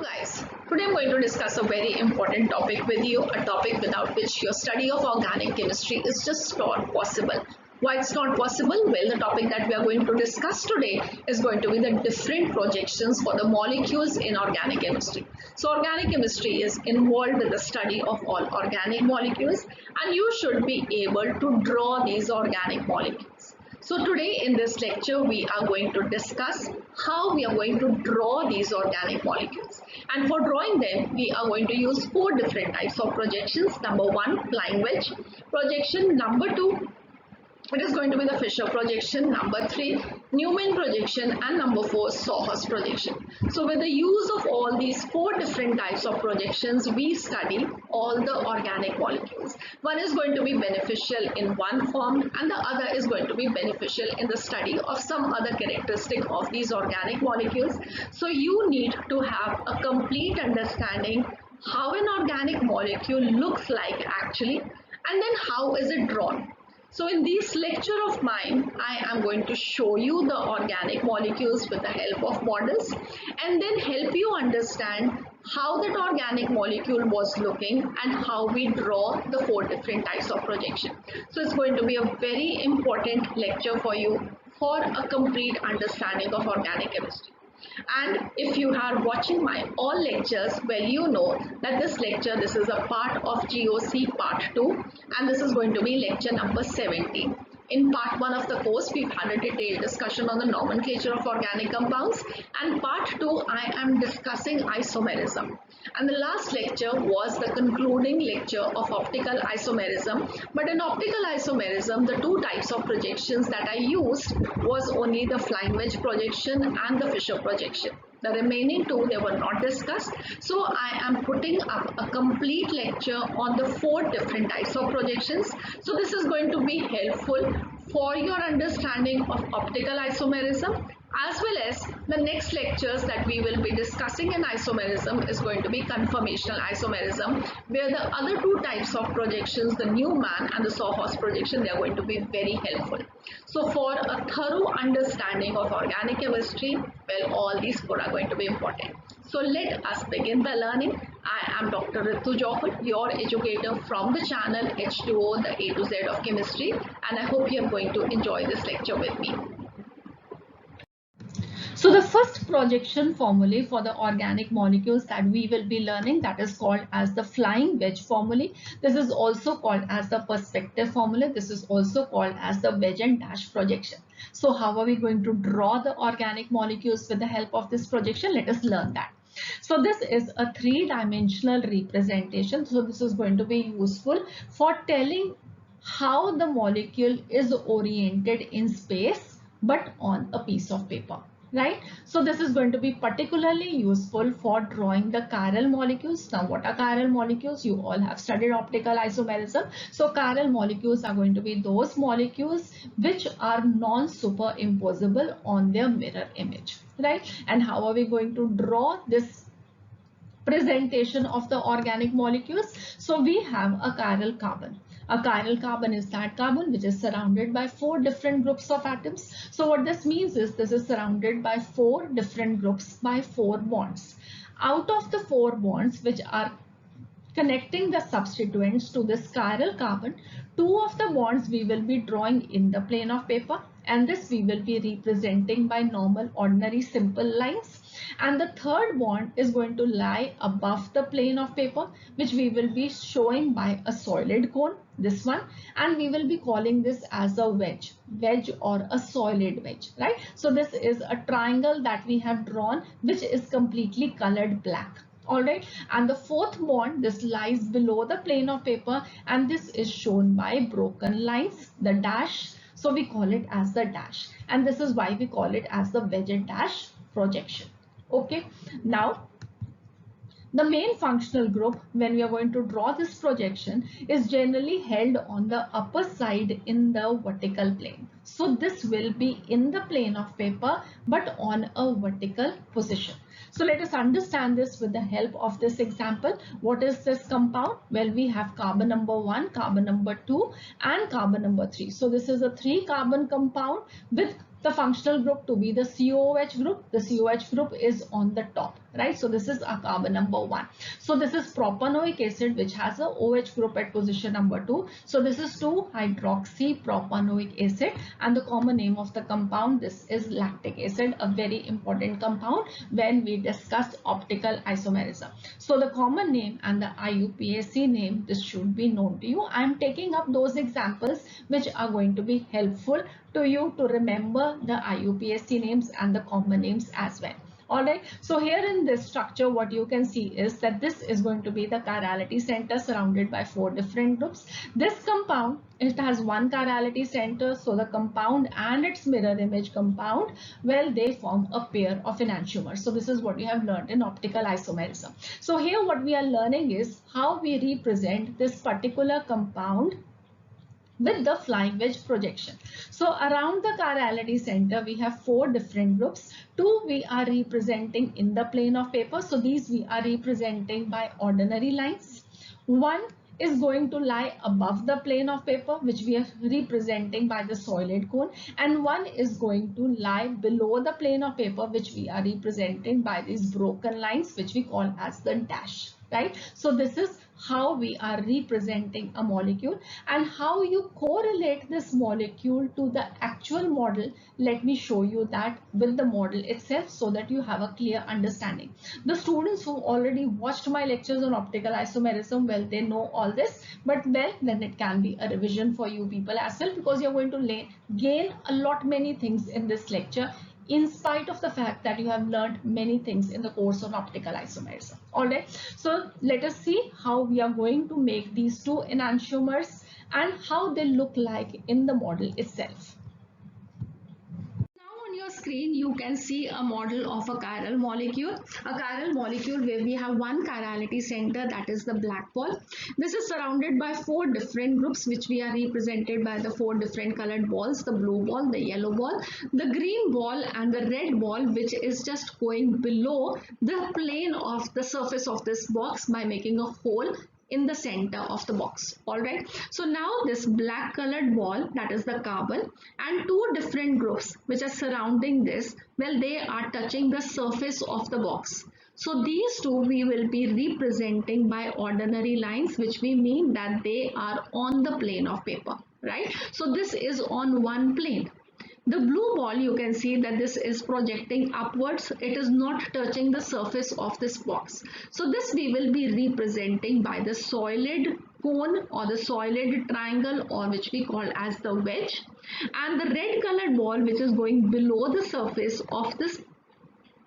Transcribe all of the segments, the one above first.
Guys, today I'm going to discuss a very important topic with you, a topic without which your study of organic chemistry is just not possible. Why it's not possible? Well, the topic that we are going to discuss today is going to be the different projections for the molecules in organic chemistry. So organic chemistry is involved with the study of all organic molecules, and you should be able to draw these organic molecules. So today in this lecture we are going to discuss how we are going to draw these organic molecules, and for drawing them we are going to use four different types of projections. Number one, flying wedge projection. Number two, it is going to be the Fischer projection. Number three, Newman projection, and number four, Sawhorst projection. So with the use of all these four different types of projections, we study all the organic molecules. One is going to be beneficial in one form and the other is going to be beneficial in the study of some other characteristic of these organic molecules. So you need to have a complete understanding how an organic molecule looks like actually, and then how is it drawn. So in this lecture of mine, I am going to show you the organic molecules with the help of models and then help you understand how that organic molecule was looking and how we draw the four different types of projection. So it's going to be a very important lecture for you for a complete understanding of organic chemistry. And if you are watching my all lectures, well, you know that this is a part of GOC part 2, and this is going to be lecture number 17. In part 1 of the course, we've had a detailed discussion on the nomenclature of organic compounds, and part 2 I am discussing isomerism. And the last lecture was the concluding lecture of optical isomerism. But in optical isomerism, the two types of projections that I used was only the flying wedge projection and the Fischer projection. The remaining two, they were not discussed. So I am putting up a complete lecture on the four different types of projections. So this is going to be helpful for your understanding of optical isomerism, as well as the next lectures that we will be discussing in isomerism is going to be conformational isomerism, where the other two types of projections, the Newman and the Sawhorst projection, they are going to be very helpful. So for a thorough understanding of organic chemistry, well, all these four are going to be important. So let us begin the learning. I am Dr. Ritu Johar, your educator from the channel H2O, the A to Z of chemistry, and I hope you are going to enjoy this lecture with me. So the first projection formulae for the organic molecules that we will be learning, that is called as the flying wedge formulae. This is also called as the perspective formula. This is also called as the wedge and dash projection. So how are we going to draw the organic molecules with the help of this projection? Let us learn that. So this is a three-dimensional representation. So this is going to be useful for telling how the molecule is oriented in space but on a piece of paper. Right? So this is going to be particularly useful for drawing the chiral molecules. Now what are chiral molecules? You all have studied optical isomerism. So chiral molecules are going to be those molecules which are non-superimposable on their mirror image. Right? And how are we going to draw this presentation of the organic molecules? So we have a chiral carbon. A chiral carbon is that carbon which is surrounded by four different groups of atoms. So what this means is this is surrounded by four different groups by four bonds. Out of the four bonds which are connecting the substituents to this chiral carbon, two of the bonds we will be drawing in the plane of paper, and this we will be representing by normal ordinary simple lines. And the third bond is going to lie above the plane of paper, which we will be showing by a solid cone, this one, and we will be calling this as a wedge or a solid wedge, right? So this is a triangle that we have drawn which is completely colored black. Alright, and the fourth bond, this lies below the plane of paper, and this is shown by broken lines, the dash. So we call it as the dash, and this is why we call it as the wedge and dash projection. Okay, now the main functional group when we are going to draw this projection is generally held on the upper side in the vertical plane. So this will be in the plane of paper but on a vertical position. So let us understand this with the help of this example. What is this compound? Well, we have carbon number 1, carbon number 2 and carbon number 3. So this is a 3 carbon compound with the functional group to be the COOH group. The COOH group is on the top. right? So this is our carbon number 1. So this is propanoic acid, which has a OH group at position number 2. So this is 2-hydroxypropanoic acid, and the common name of the compound, this is lactic acid, a very important compound when we discuss optical isomerism. So the common name and the IUPAC name, this should be known to you. I am taking up those examples which are going to be helpful to you to remember the IUPAC names and the common names as well. Alright, so here in this structure, what you can see is that this is going to be the chirality center surrounded by 4 different groups. This compound, it has one chirality center, so the compound and its mirror image compound, well, they form a pair of enantiomers. So this is what you have learned in optical isomerism. So here what we are learning is how we represent this particular compound with the flying wedge projection. So around the chirality center, we have 4 different groups. 2 we are representing in the plane of paper. So these we are representing by ordinary lines. 1 is going to lie above the plane of paper, which we are representing by the solid cone, and 1 is going to lie below the plane of paper, which we are representing by these broken lines, which we call as the dash, right? So this is how we are representing a molecule, and how you correlate this molecule to the actual model. Let me show you that with the model itself so that you have a clear understanding. The students who already watched my lectures on optical isomerism, well, they know all this, but well, then it can be a revision for you people as well, because you're going to gain a lot many things in this lecture, in spite of the fact that you have learned many things in the course on optical isomerism. Alright, so let us see how we are going to make these 2 enantiomers and how they look like in the model itself. On your screen, you can see a model of a chiral molecule. A chiral molecule where we have one chirality center, that is the black ball. This is surrounded by 4 different groups, which we are represented by the 4 different colored balls: the blue ball, the yellow ball, the green ball, and the red ball, which is just going below the plane of the surface of this box by making a hole in the center of the box. Alright, so now this black colored ball, that is the carbon, and 2 different groups which are surrounding this, well, they are touching the surface of the box. So these 2 we will be representing by ordinary lines, which we mean that they are on the plane of paper, right? So this is on one plane. The blue ball, you can see that this is projecting upwards. It is not touching the surface of this box. So this we will be representing by the solid cone or the solid triangle, or which we call as the wedge. And the red colored ball, which is going below the surface of this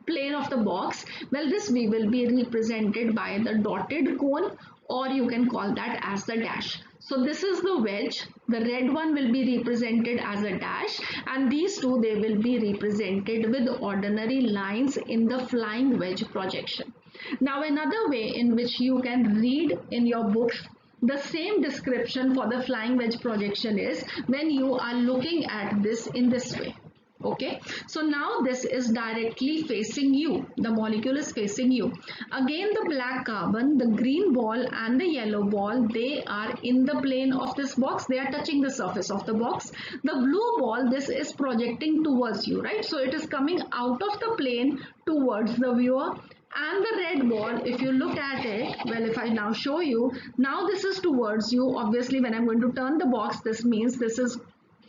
plane of the box, well, this we will be represented by the dotted cone, or you can call that as the dash. So this is the wedge. The red one will be represented as a dash, and these 2 they will be represented with ordinary lines in the flying wedge projection. Now another way in which you can read in your books the same description for the flying wedge projection is when you are looking at this in this way. Okay, so now this is directly facing you. The molecule is facing you. Again, the black carbon, the green ball, and the yellow ball, they are in the plane of this box. They are touching the surface of the box. The blue ball, this is projecting towards you, right? So it is coming out of the plane towards the viewer. And the red ball, if you look at it, well, if I now show you, now this is towards you. Obviously, when I'm going to turn the box, this means this is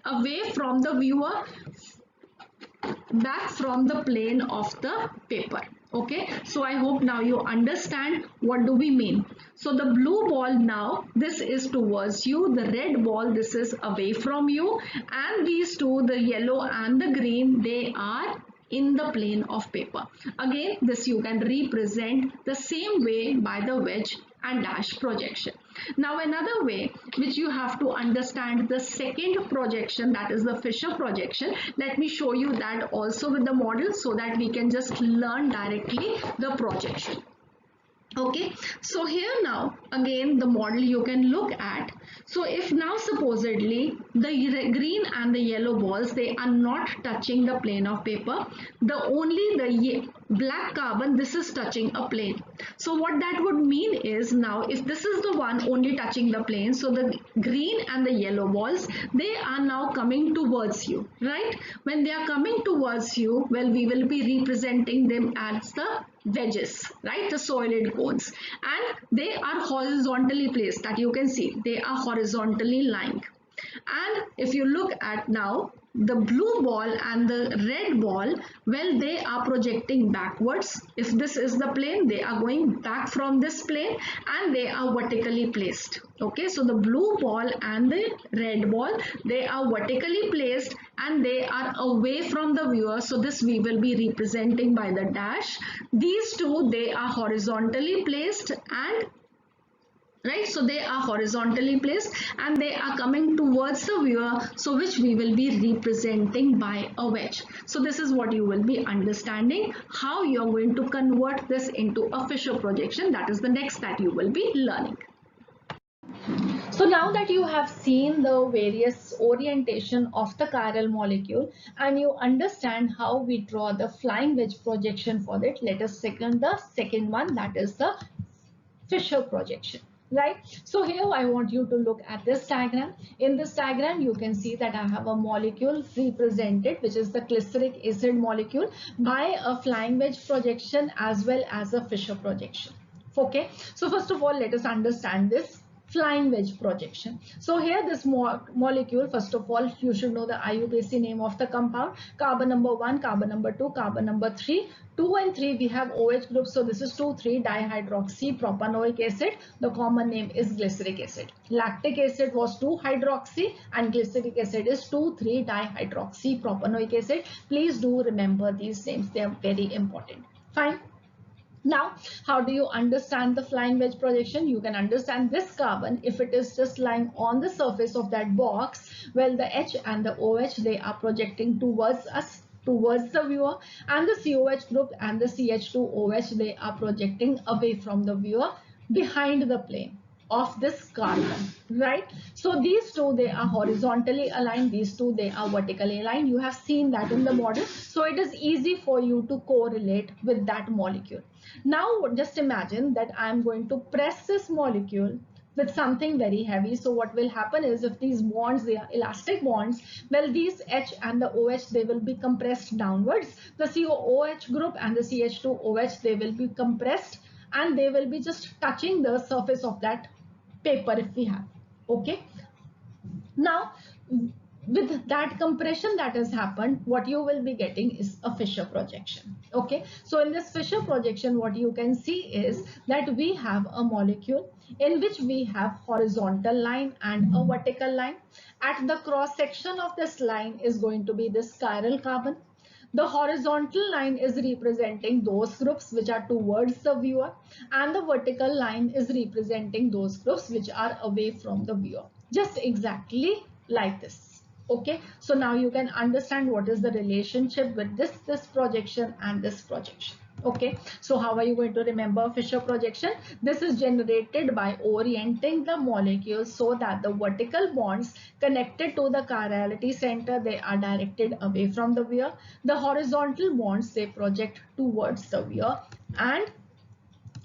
away from the viewer, back from the plane of the paper. Okay, so I hope now you understand what do we mean. So the blue ball, now this is towards you, the red ball, this is away from you, and these 2, the yellow and the green, they are in the plane of paper. Again, this you can represent the same way by the wedge and dash projection. Now another way which you have to understand the second projection, that is the Fisher projection. Let me show you that also with the model so that we can just learn directly the projection. Okay, so here now again the model you can look at. So if now supposedly the green and the yellow balls, they are not touching the plane of paper, the only the black carbon, this is touching a plane. So what that would mean is, now if this is the one only touching the plane, so the green and the yellow balls, they are now coming towards you, right? When they are coming towards you, well, we will be representing them as the wedges, right? The solid cones, and they are horizontally placed, that you can see they are horizontally lying. And if you look at now, the blue ball and the red ball, well, they are projecting backwards. If this is the plane, they are going back from this plane, and they are vertically placed. Okay, so the blue ball and the red ball, they are vertically placed and they are away from the viewer. So this we will be representing by the dash. These two, they are horizontally placed, and right, so they are horizontally placed and they are coming towards the viewer, so which we will be representing by a wedge. So this is what you will be understanding, how you are going to convert this into a Fisher projection. That is the next that you will be learning. So now that you have seen the various orientation of the chiral molecule and you understand how we draw the flying wedge projection for it, let us second the second one, that is the Fisher projection. Right. So here I want you to look at this diagram. In this diagram, you can see that I have a molecule represented, which is the glyceric acid molecule, by a flying wedge projection as well as a Fisher projection. Okay. So first of all, let us understand this flying wedge projection. So here this molecule, first of all, you should know the IUPAC name of the compound. Carbon number 1, carbon number 2, carbon number 3. 2 and 3 we have OH group, so this is 2,3-dihydroxy-propanoic acid. The common name is glyceric acid. Lactic acid was 2-hydroxy and glyceric acid is 2,3-dihydroxy-propanoic acid. Please do remember these names, they are very important. Fine. Now, how do you understand the flying wedge projection? You can understand this carbon, if it is just lying on the surface of that box, well, the H and the OH, they are projecting towards us, towards the viewer, and the COH group and the CH2OH, they are projecting away from the viewer, behind the plane of this carbon, right? So these two, they are horizontally aligned, these two, they are vertically aligned. You have seen that in the model, so it is easy for you to correlate with that molecule. Now just imagine that I am going to press this molecule with something very heavy. So what will happen is, if these bonds, they are elastic bonds, well, these H and the OH, they will be compressed downwards. The COOH group and the CH2OH, they will be compressed and they will be just touching the surface of that paper if we have. Okay. Now, with that compression that has happened, what you will be getting is a Fisher projection. Okay. So in this Fisher projection, what you can see is that we have a molecule in which we have horizontal line and a vertical line. At the cross section of this line is going to be this chiral carbon. The horizontal line is representing those groups which are towards the viewer, and the vertical line is representing those groups which are away from the viewer. Just exactly like this. Okay, so now you can understand what is the relationship with this projection and this projection. Okay, so how are you going to remember Fisher projection? This is generated by orienting the molecules so that the vertical bonds connected to the chirality center, they are directed away from the viewer. The horizontal bonds, they project towards the viewer, and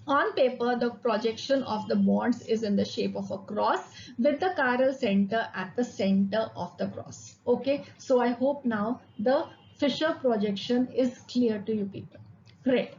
on paper, the projection of the bonds is in the shape of a cross with the chiral center at the center of the cross. Okay, so I hope now the Fisher projection is clear to you people. Great.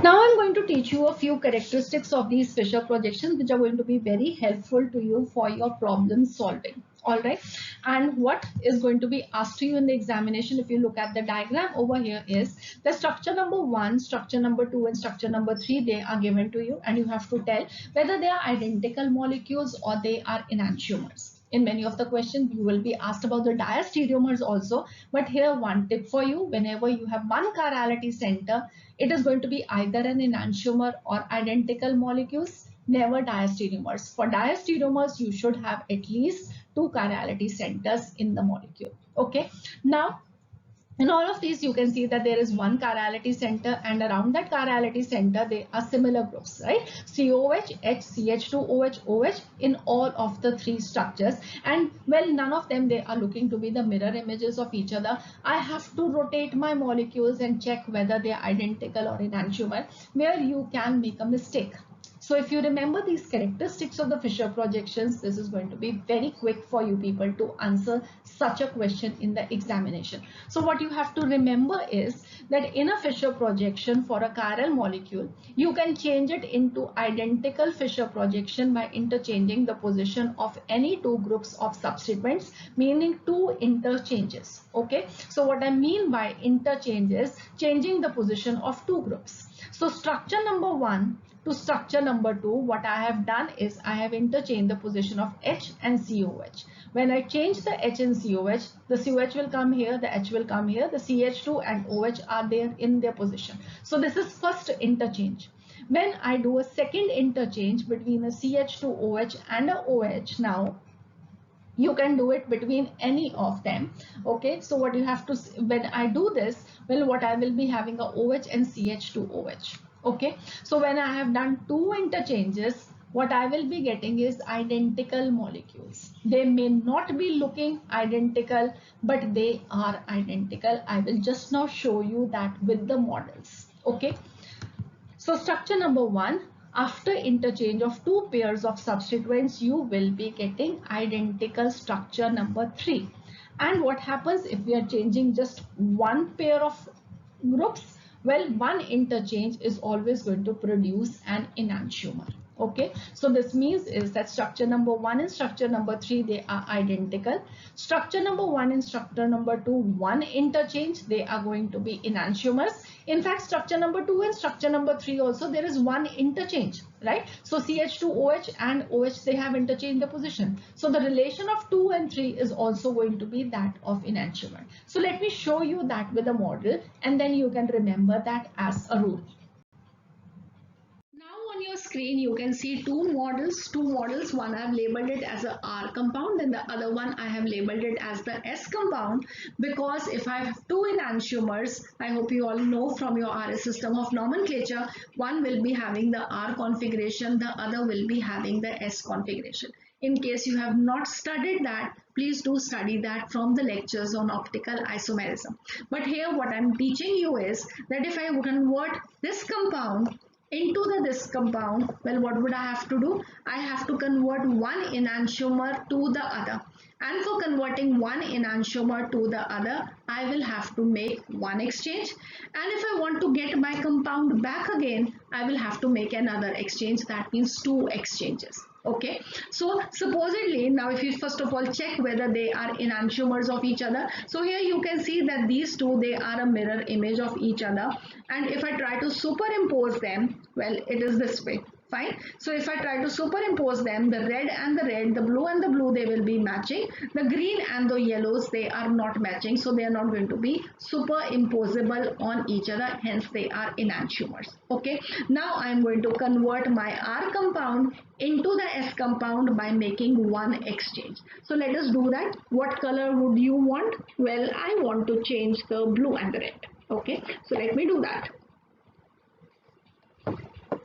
Now I'm going to teach you a few characteristics of these Fisher projections which are going to be very helpful to you for your problem solving. All right, and what is going to be asked to you in the examination, if you look at the diagram over here, is the structure number 1, structure number 2 and structure number 3, they are given to you, and you have to tell whether they are identical molecules or they are enantiomers. In many of the questions you will be asked about the diastereomers also, but here one tip for you: whenever you have one chirality center, it is going to be either an enantiomer or identical molecules, never diastereomers. For diastereomers, you should have at least 2 chirality centers in the molecule. Okay, now In all of these, you can see that there is one chirality center, and around that chirality center, they are similar groups, right? COH, H, CH2OH, OH in all of the three structures. And well, none of them, they are looking to be the mirror images of each other. I have to rotate my molecules and check whether they are identical or enantiomer, where you can make a mistake. So if you remember these characteristics of the Fisher projections, this is going to be very quick for you people to answer such a question in the examination. So what you have to remember is that in a Fisher projection for a chiral molecule, you can change it into identical Fisher projection by interchanging the position of any two groups of substituents, meaning two interchanges. Okay, so what I mean by interchanges, changing the position of two groups. So structure number 1 to structure number 2, what I have done is I have interchanged the position of H and COH. When I change the H and COH, the COH will come here, the H will come here, the CH2 and OH are there in their position. So this is first interchange. When I do a second interchange between a CH2OH and a OH, now you can do it between any of them. Okay, so what you have to, when I do this, well, what I will be having a OH and CH2OH. Okay, so when I have done two interchanges, what I will be getting is identical molecules. They may not be looking identical, but they are identical. I will just now show you that with the models. Okay, so structure number 1, after interchange of two pairs of substituents, you will be getting identical structure number 3. And what happens if we are changing just one pair of groups? Well, one interchange is always going to produce an enantiomer. Okay, so this means is that structure number 1 and structure number 3, they are identical. Structure number 1 and structure number 2, one interchange, they are going to be enantiomers. In fact, structure number 2 and structure number 3 also, there is one interchange, right? So CH2OH and OH, they have interchanged the position. So the relation of 2 and 3 is also going to be that of enantiomer. So let me show you that with a model, and then you can remember that as a rule. Now on your screen you can see two models. One I have labeled it as a R compound and the other one I have labeled it as the S compound, because if I have two enantiomers, I hope you all know from your RS system of nomenclature, one will be having the R configuration, the other will be having the S configuration. In case you have not studied that, please do study that from the lectures on optical isomerism. But here what I am teaching you is that if I convert this compound into this compound, well, what would I have to do? I have to convert one enantiomer to the other. And for converting one enantiomer to the other, I will have to make one exchange. And if I want to get my compound back again, I will have to make another exchange. That means two exchanges. Okay, so supposedly now if you first of all check whether they are enantiomers of each other, so here you can see that these two, they are a mirror image of each other, and if I try to superimpose them, well, it is this way. Fine. So if I try to superimpose them, the red and the red, the blue and the blue, they will be matching. The green and the yellows, they are not matching. So they are not going to be superimposable on each other. Hence they are enantiomers. Okay. Now I am going to convert my R compound into the S compound by making one exchange. So let us do that. What color would you want? Well, I want to change the blue and the red. Okay. So let me do that.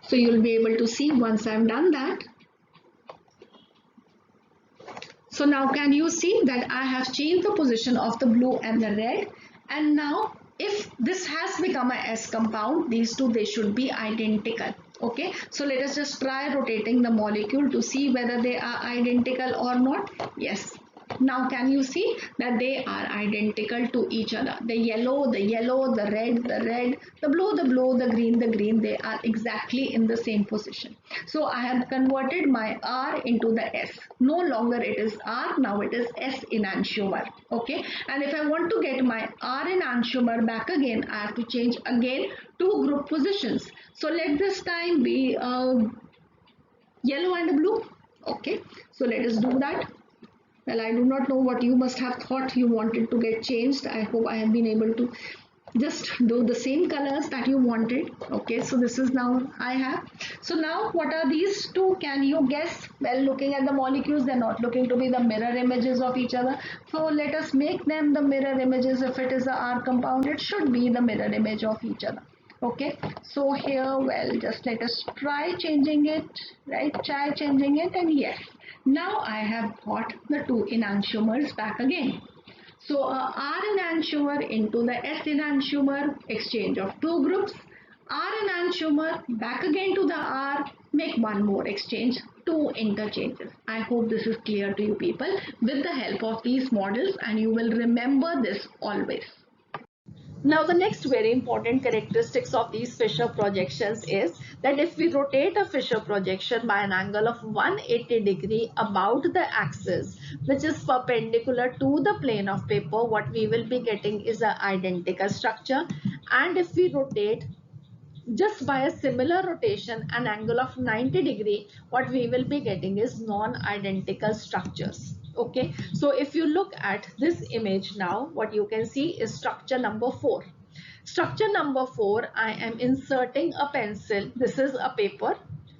So you'll be able to see once I've done that. So now can you see that I have changed the position of the blue and the red, and now if this has become a S compound, these two, they should be identical. Okay, so let us just try rotating the molecule to see whether they are identical or not. Yes. Now can you see that they are identical to each other? The yellow, the red, the blue, the green, they are exactly in the same position. So I have converted my R into the S. No longer it is R, now it is S enantiomer. Okay, and if I want to get my R enantiomer back again, I have to change again two group positions. So let this time be yellow and blue. Okay, so let us do that. Well, I do not know what you must have thought you wanted to get changed. I hope I have been able to just do the same colors that you wanted. Okay, so this is now I have. So now what are these two? Can you guess? Well, looking at the molecules, they're not looking to be the mirror images of each other. So let us make them the mirror images. If it is a R compound, it should be the mirror image of each other. Okay, so here, well, just let us try changing it, right? Try changing it, and yes, now I have got the two enantiomers back again. So R enantiomer into the S enantiomer, exchange of two groups. R enantiomer back again to the R, make one more exchange, two interchanges. I hope this is clear to you people with the help of these models, and you will remember this always. Now the next very important characteristics of these Fisher projections is that if we rotate a Fisher projection by an angle of 180 degree about the axis which is perpendicular to the plane of paper, what we will be getting is an identical structure. And if we rotate just by a similar rotation, an angle of 90 degree, what we will be getting is non-identical structures. Okay, so if you look at this image now, what you can see is structure number 4. Structure number 4, I am inserting a pencil. This is a paper,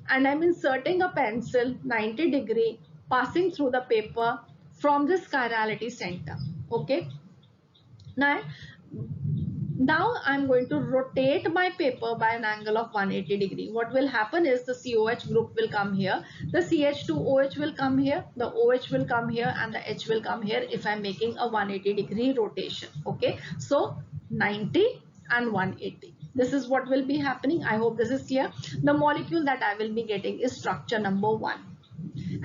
and I'm inserting a pencil 90 degree passing through the paper from this chirality center. Okay, now I'm going to rotate my paper by an angle of 180 degree. What will happen is the COH group will come here, the CH2OH will come here, the OH will come here, and the H will come here if I'm making a 180 degree rotation. Okay, so 90 and 180. This is what will be happening. I hope this is clear. The molecule that I will be getting is structure number 1.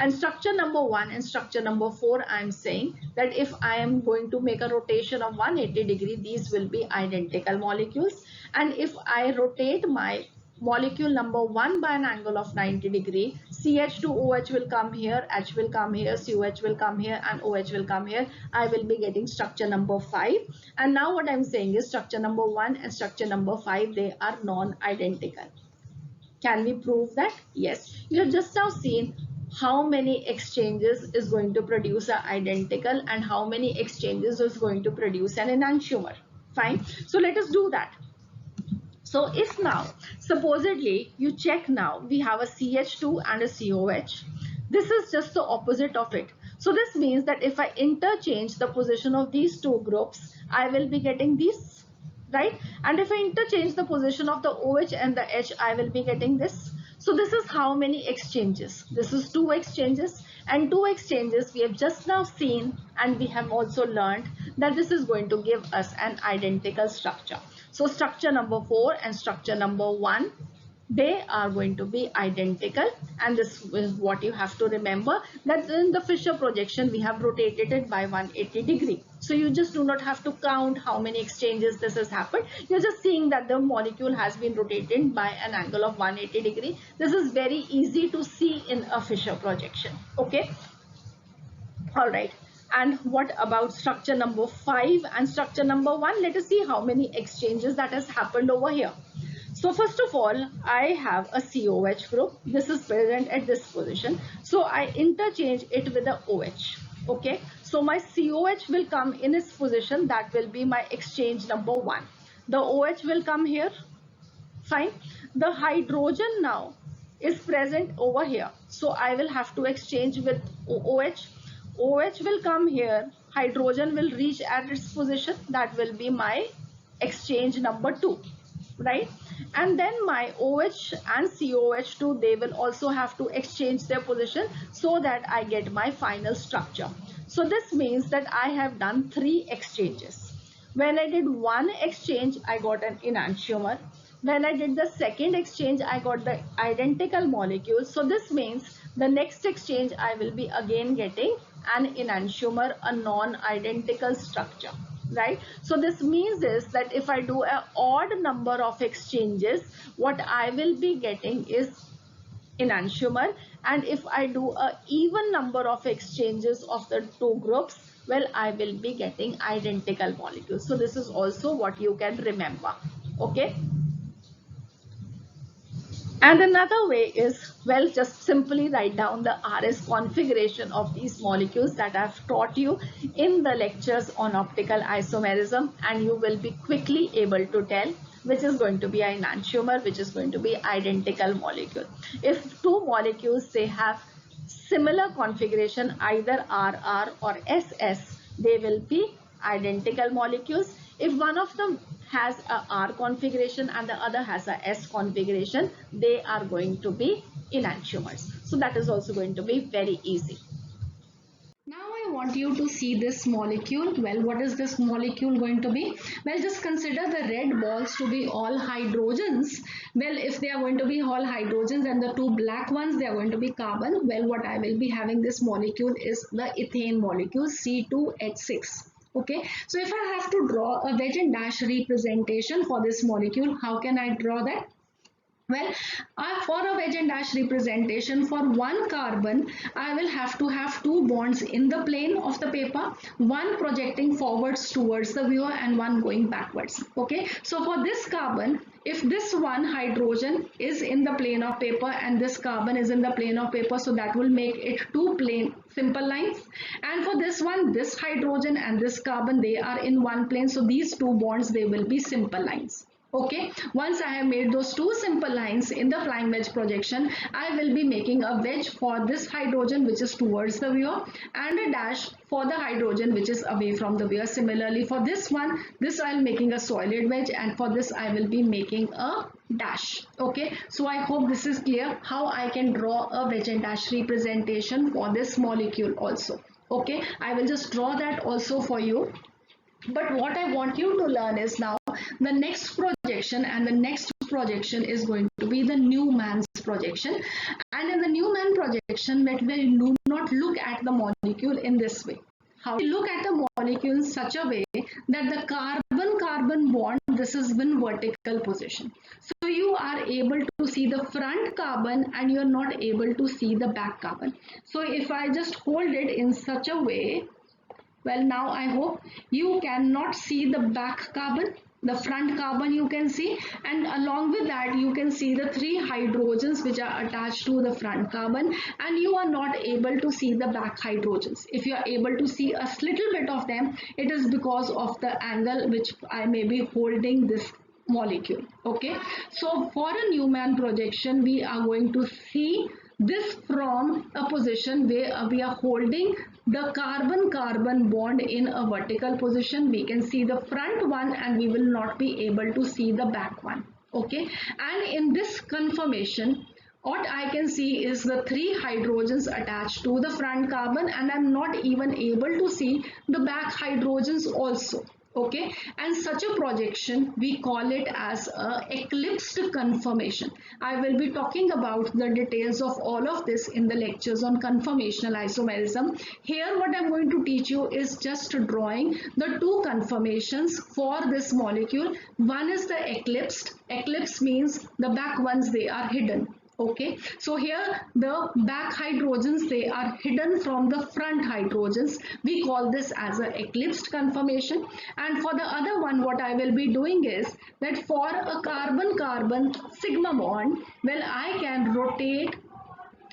And structure number 1 and structure number 4, I am saying that if I am going to make a rotation of 180 degree, these will be identical molecules. And if I rotate my molecule number 1 by an angle of 90 degree, CH2OH will come here, H will come here, COH will come here, and OH will come here. I will be getting structure number 5. And now what I'm saying is structure number 1 and structure number 5, they are non-identical. Can we prove that? Yes. You have just now seen how many exchanges is going to produce an identical and how many exchanges is going to produce an enantiomer. Fine. So let us do that. So if now, supposedly you check now, we have a CH2 and a COH. This is just the opposite of it. So this means that if I interchange the position of these two groups, I will be getting these, right? And if I interchange the position of the OH and the H, I will be getting this. So this is how many exchanges? This is two exchanges, and two exchanges we have just now seen, and we have also learned that this is going to give us an identical structure. So structure number 4 and structure number 1, they are going to be identical, and this is what you have to remember, that in the Fisher projection we have rotated it by 180 degree. So you just do not have to count how many exchanges this has happened. You're just seeing that the molecule has been rotated by an angle of 180 degree. This is very easy to see in a Fisher projection. Okay. All right. And what about structure number 5 and structure number 1? Let us see how many exchanges that has happened over here. So first of all, I have a COH group. This is present at this position. So I interchange it with the OH. Okay. So my COH will come in its position. That will be my exchange number 1. The OH will come here. Fine. The hydrogen now is present over here. So I will have to exchange with OH. OH will come here. Hydrogen will reach at its position. That will be my exchange number 2. Right? And then my OH and COH2, they will also have to exchange their position so that I get my final structure. So this means that I have done 3 exchanges. When I did one exchange, I got an enantiomer. When I did the second exchange, I got the identical molecules. So this means the next exchange, I will be again getting an enantiomer, a non-identical structure. Right? So this means is that if I do an odd number of exchanges, what I will be getting is enantiomer, and if I do a even number of exchanges of the two groups, well, I will be getting identical molecules. So this is also what you can remember. Okay. And another way is, well, just simply write down the RS configuration of these molecules that I've taught you in the lectures on optical isomerism, and you will be quickly able to tell which is going to be an enantiomer, which is going to be identical molecule. If two molecules, they have similar configuration, either RR or SS, they will be identical molecules. If one of them has a R configuration and the other has a S configuration, they are going to be enantiomers. So that is also going to be very easy. Now I want you to see this molecule. Well, what is this molecule going to be? Well, just consider the red balls to be all hydrogens. Well, if they are going to be all hydrogens and the two black ones, they are going to be carbon. Well, what I will be having this molecule is the ethane molecule, C2H6. Okay, so if I have to draw a wedge and dash representation for this molecule, how can I draw that? Well, for a wedge and dash representation, for one carbon, I will have to have two bonds in the plane of the paper, one projecting forwards towards the viewer and one going backwards. Okay, so for this carbon, if this one hydrogen is in the plane of paper and this carbon is in the plane of paper, so that will make it two plane simple lines. And for this one, this hydrogen and this carbon, they are in one plane, so these two bonds, they will be simple lines. Okay, once I have made those two simple lines in the flying wedge projection, I will be making a wedge for this hydrogen which is towards the viewer and a dash for the hydrogen which is away from the viewer. Similarly, for this one, this I am making a solid wedge, and for this I will be making a dash. Okay, so I hope this is clear how I can draw a wedge and dash representation for this molecule also. Okay, I will just draw that also for you. But what I want you to learn is now the next projection, and the next projection is going to be the Newman's projection. And in the Newman projection, we do not look at the molecule in this way. How we look at the molecule in such a way that the carbon-carbon bond, this is in vertical position. So you are able to see the front carbon and you are not able to see the back carbon. So if I just hold it in such a way, well, now I hope you cannot see the back carbon, the front carbon you can see, and along with that you can see the three hydrogens which are attached to the front carbon, and you are not able to see the back hydrogens. If you are able to see a little bit of them, it is because of the angle which I may be holding this molecule. Okay, so for a Newman projection, we are going to see this from a position where we are holding the carbon-carbon bond in a vertical position. We can see the front one and we will not be able to see the back one. Okay, and in this conformation, what I can see is the three hydrogens attached to the front carbon, and I'm not even able to see the back hydrogens also. Okay, and such a projection, we call it as a eclipsed conformation. I will be talking about the details of all of this in the lectures on conformational isomerism. Here what I'm going to teach you is just drawing the two conformations for this molecule. One is the eclipsed. Eclipse means the back ones, they are hidden. Okay, so here the back hydrogens, they are hidden from the front hydrogens. We call this as an eclipsed conformation. And for the other one, what I will be doing is that for a carbon-carbon sigma bond, well, I can rotate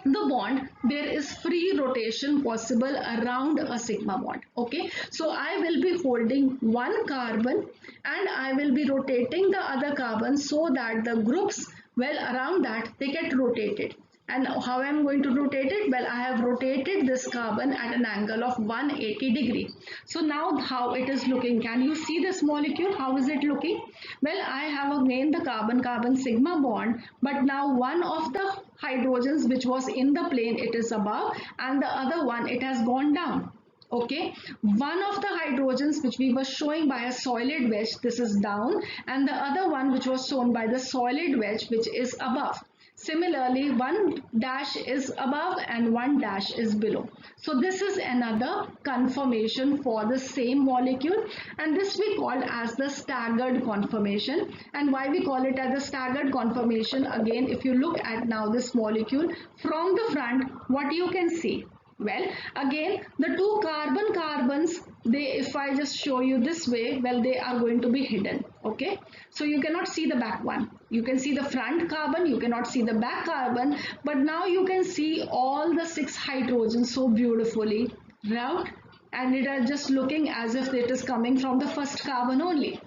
the bond. There is free rotation possible around a sigma bond. Okay, so I will be holding one carbon and I will be rotating the other carbon so that the groups, well, around that they get rotated. And how I am going to rotate it? Well, I have rotated this carbon at an angle of 180 degree. So now how it is looking? Can you see this molecule? How is it looking? Well, I have again the carbon-carbon sigma bond, but now one of the hydrogens which was in the plane, it is above, and the other one, it has gone down. Okay, one of the hydrogens which we were showing by a solid wedge, this is down, and the other one which was shown by the solid wedge, which is above. Similarly, one dash is above and one dash is below. So this is another conformation for the same molecule, and this we call as the staggered conformation. And why we call it as the staggered conformation? Again, if you look at now this molecule from the front, what you can see? Well, again, the two carbons, if I just show you this way, well, they are going to be hidden. Okay, so you cannot see the back one. You can see the front carbon, you cannot see the back carbon, but now you can see all the 6 hydrogens so beautifully, right? And it are just looking as if it is coming from the first carbon only.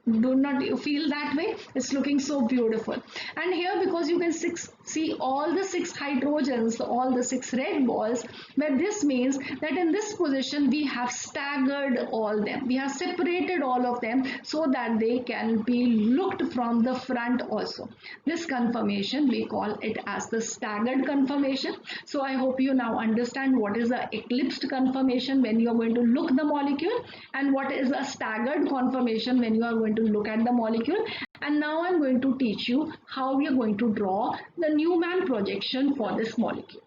Do not you feel that way? It's looking so beautiful. And here, because you can see all the 6 hydrogens, all the 6 red balls, but this means that in this position we have staggered all them, we have separated all of them so that they can be looked from the front also. This conformation we call it as the staggered conformation. So I hope you now understand what is the eclipsed conformation when you are going to look the molecule, and what is a staggered conformation when you are going to look at the molecule. And now I'm going to teach you how we are going to draw the Newman projection for this molecule.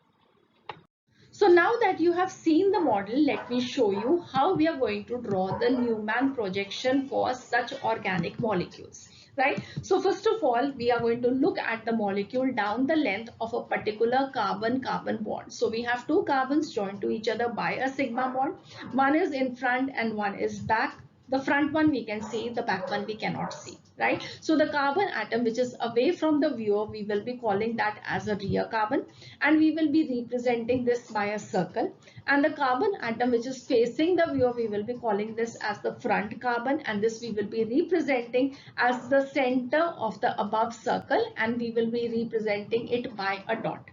So now that you have seen the model, let me show you how we are going to draw the Newman projection for such organic molecules. Right? So first of all, we are going to look at the molecule down the length of a particular carbon-carbon bond. So we have two carbons joined to each other by a sigma bond. One is in front and one is back. The front one we can see, the back one we cannot see, right? So the carbon atom which is away from the viewer, we will be calling that as a rear carbon, and we will be representing this by a circle. And the carbon atom which is facing the viewer, we will be calling this as the front carbon, and this we will be representing as the center of the above circle, and we will be representing it by a dot.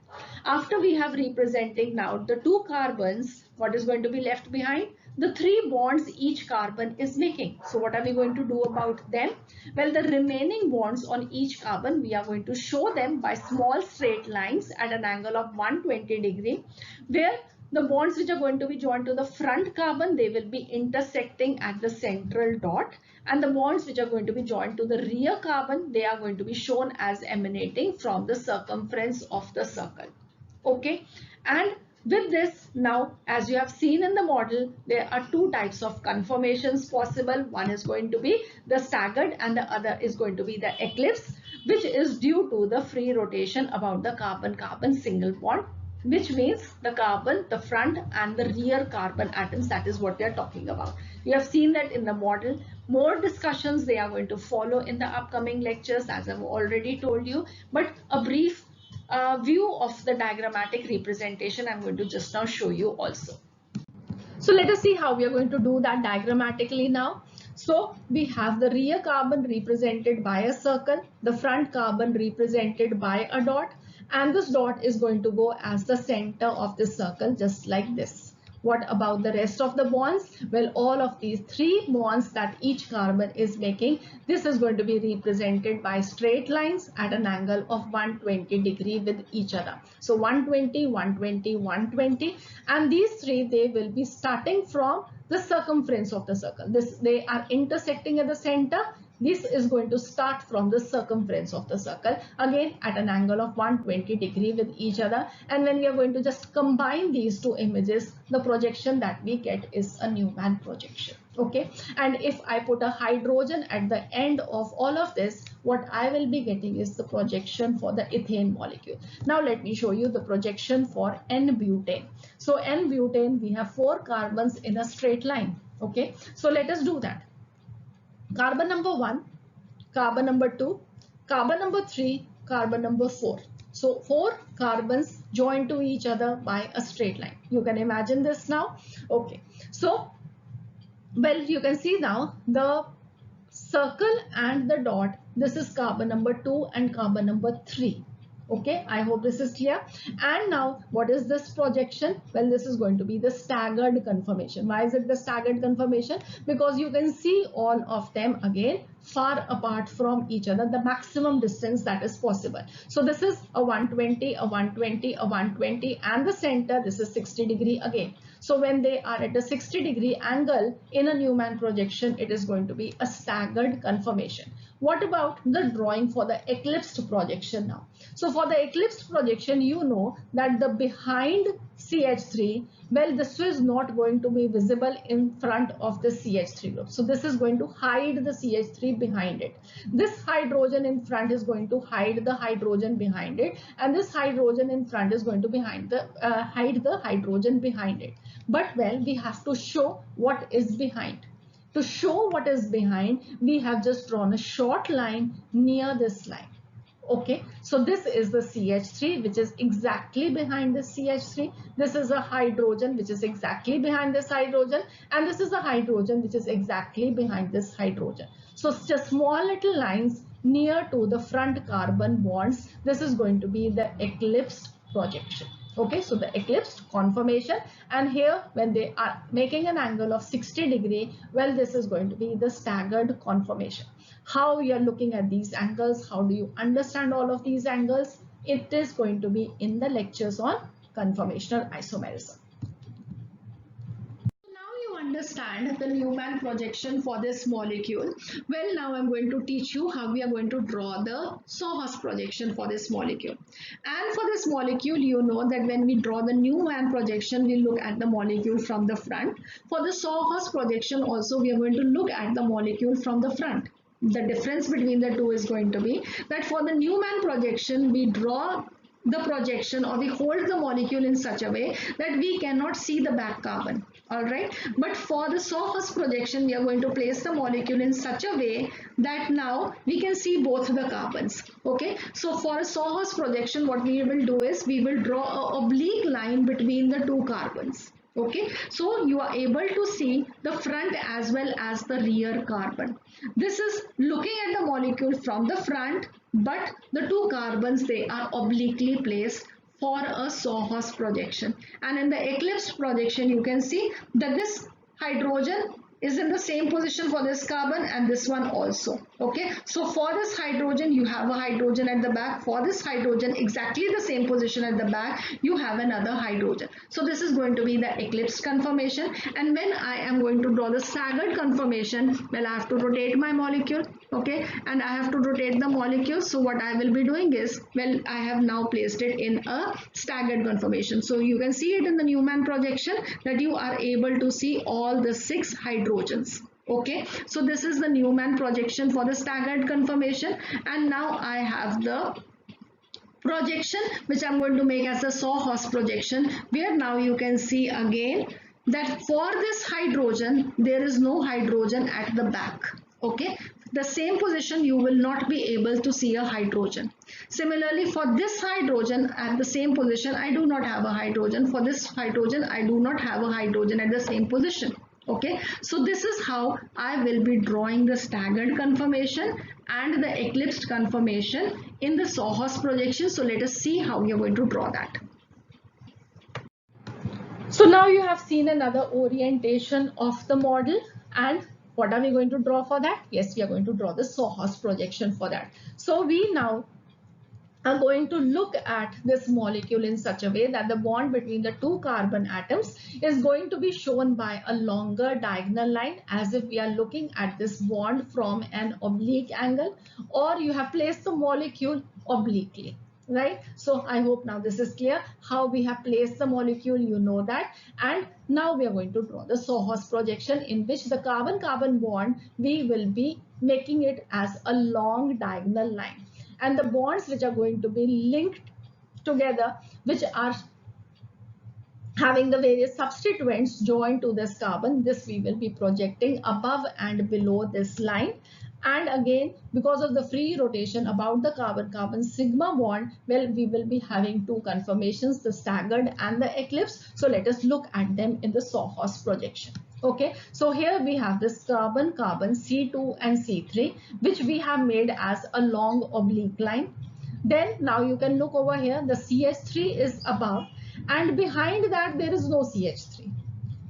After we have representing now the two carbons, what is going to be left behind? The 3 bonds each carbon is making. So what are we going to do about them? Well, the remaining bonds on each carbon, we are going to show them by small straight lines at an angle of 120 degree, where the bonds which are going to be joined to the front carbon, they will be intersecting at the central dot, and the bonds which are going to be joined to the rear carbon, they are going to be shown as emanating from the circumference of the circle. Okay, and with this, now as you have seen in the model, there are two types of conformations possible. One is going to be the staggered and the other is going to be the eclipse, which is due to the free rotation about the carbon-carbon single bond, which means the carbon, the front and the rear carbon atoms, that is what we are talking about. You have seen that in the model. More discussions they are going to follow in the upcoming lectures, as I've already told you, but a brief view of the diagrammatic representation I'm going to just now show you also. So let us see how we are going to do that diagrammatically now. So we have the rear carbon represented by a circle, the front carbon represented by a dot, and this dot is going to go as the center of the circle, just like this. What about the rest of the bonds? Well, all of these 3 bonds that each carbon is making, this is going to be represented by straight lines at an angle of 120 degree with each other. So 120, 120, 120, and these 3, they will be starting from the circumference of the circle. They are intersecting at the center. This is going to start from the circumference of the circle, again at an angle of 120 degree with each other. And when we are going to just combine these 2 images, the projection that we get is a Newman projection. Okay, and if I put a hydrogen at the end of all of this, what I will be getting is the projection for the ethane molecule. Now let me show you the projection for N-butane. So N-butane, we have 4 carbons in a straight line. Okay, so let us do that. Carbon number 1, carbon number 2, carbon number 3, carbon number 4. So 4 carbons joined to each other by a straight line. You can imagine this now. Okay, so well, you can see now the circle and the dot. This is carbon number 2 and carbon number 3. Okay, I hope this is clear. And now what is this projection? Well, this is going to be the staggered conformation. Why is it the staggered conformation? Because you can see all of them again far apart from each other, the maximum distance that is possible. So this is a 120, a 120, a 120, and the center, this is 60 degree again. So when they are at a 60 degree angle in a Newman projection, it is going to be a staggered conformation. What about the drawing for the eclipsed projection now? So for the eclipsed projection, you know that the behind CH3, well, this is not going to be visible in front of the CH3 group. So this is going to hide the CH3 behind it. This hydrogen in front is going to hide the hydrogen behind it, and this hydrogen in front is going to hide the hydrogen behind it. But well, we have to show what is behind. To show what is behind, we have just drawn a short line near this line. Okay, so this is the CH3 which is exactly behind this CH3. This is a hydrogen which is exactly behind this hydrogen, and this is a hydrogen which is exactly behind this hydrogen. So just small little lines near to the front carbon bonds. This is going to be the eclipsed projection. Okay, so the eclipsed conformation, and here when they are making an angle of 60 degree, well, this is going to be the staggered conformation. How you are looking at these angles, how do you understand all of these angles? It is going to be in the lectures on conformational isomerism. Understand the Newman projection for this molecule. Well, now I'm going to teach you how we are going to draw the Sohus projection for this molecule. And for this molecule, you know that when we draw the Newman projection, we look at the molecule from the front. For the Sohus projection also, we are going to look at the molecule from the front. The difference between the two is going to be that for the Newman projection, we draw the projection, or we hold the molecule in such a way that we cannot see the back carbon. All right, but for the Sohus projection, we are going to place the molecule in such a way that now we can see both the carbons. Okay, so for a Sohus projection, what we will do is we will draw an oblique line between the two carbons. Okay, so you are able to see the front as well as the rear carbon. This is looking at the molecule from the front, but the two carbons, they are obliquely placed for a Sohus projection. And in the eclipse projection, you can see that this hydrogen is in the same position for this carbon and this one also. Okay, so for this hydrogen, you have a hydrogen at the back. For this hydrogen, exactly the same position at the back, you have another hydrogen. So this is going to be the eclipse conformation. And when I am going to draw the staggered conformation, well, I have to rotate my molecule. Okay, and I have to rotate the molecule. So what I will be doing is, well, I have now placed it in a staggered conformation. So you can see it in the Newman projection that you are able to see all the 6 hydrogens. Okay, so this is the Newman projection for the staggered conformation, and now I have the projection which I'm going to make as a Sohus projection, where now you can see again that for this hydrogen there is no hydrogen at the back. Okay, the same position you will not be able to see a hydrogen. Similarly, for this hydrogen at the same position, I do not have a hydrogen. For this hydrogen, I do not have a hydrogen at the same position. Okay, so this is how I will be drawing the staggered conformation and the eclipsed conformation in the Sohus projection. So let us see how we are going to draw that. So now you have seen another orientation of the model, and what are we going to draw for that? Yes, we are going to draw the Sohus projection for that. So we now are going to look at this molecule in such a way that the bond between the two carbon atoms is going to be shown by a longer diagonal line, as if we are looking at this bond from an oblique angle, or you have placed the molecule obliquely. Right, so I hope now this is clear how we have placed the molecule, you know that. And now we are going to draw the Sohus projection, in which the carbon-carbon bond, we will be making it as a long diagonal line, and the bonds which are going to be linked together, which are having the various substituents joined to this carbon, this we will be projecting above and below this line. And again, because of the free rotation about the carbon-carbon sigma bond, well, we will be having two conformations, the staggered and the eclipse. So let us look at them in the Sohus projection. Okay, so here we have this carbon-carbon C2 and C3, which we have made as a long oblique line. Then now you can look over here, the CH3 is above, and behind that there is no CH3.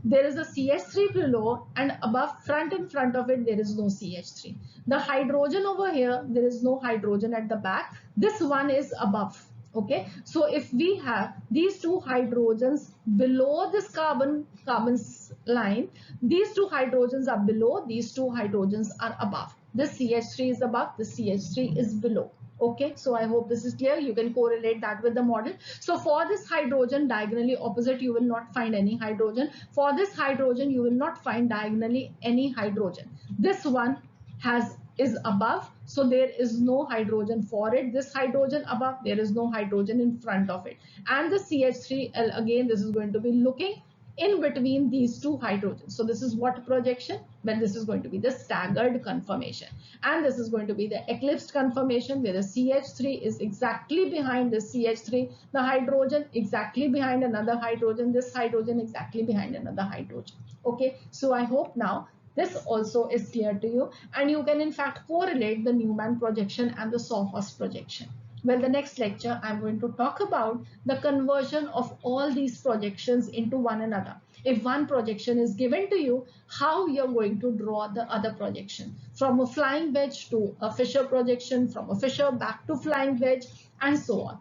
There is a CH3 below, and above, in front of it, there is no CH3. The hydrogen over here, there is no hydrogen at the back. This one is above. Okay, so if we have these two hydrogens below this carbon line, these two hydrogens are below, these two hydrogens are above. This CH3 is above, the CH3 is below. Okay, so I hope this is clear. You can correlate that with the model. So for this hydrogen, diagonally opposite, you will not find any hydrogen. For this hydrogen, you will not find diagonally any hydrogen. This one is above, so there is no hydrogen for it. This hydrogen above, there is no hydrogen in front of it. And the CH3, again, this is going to be looking in between these two hydrogens. So this is what projection? Well, this is going to be the staggered conformation, and this is going to be the eclipsed conformation, where the CH3 is exactly behind the CH3, the hydrogen exactly behind another hydrogen, this hydrogen exactly behind another hydrogen. Okay, so I hope now this also is clear to you, and you can in fact correlate the Newman projection and the Sawhorst projection. Well, the next lecture, I'm going to talk about the conversion of all these projections into one another. If one projection is given to you, how you're going to draw the other projection. From a flying wedge to a Fisher projection, from a Fisher back to flying wedge, and so on.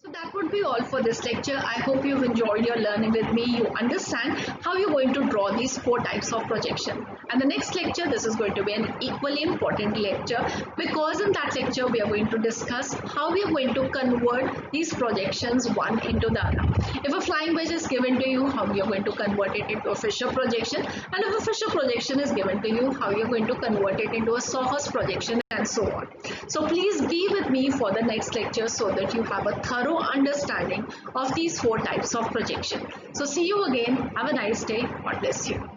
So that would be all for this lecture. I hope you've enjoyed your learning with me. You understand how you're going to draw these 4 types of projection. And the next lecture, this is going to be an equally important lecture, because in that lecture we are going to discuss how we are going to convert these projections one into the other. If a flying wedge is given to you, how you're going to convert it into a Fisher projection, and if a Fisher projection is given to you, how you're going to convert it into a Sawhorst projection, and so on. So please be with me for the next lecture so that you have a thorough understanding of these 4 types of projection. So see you again. Have a nice day. God bless you.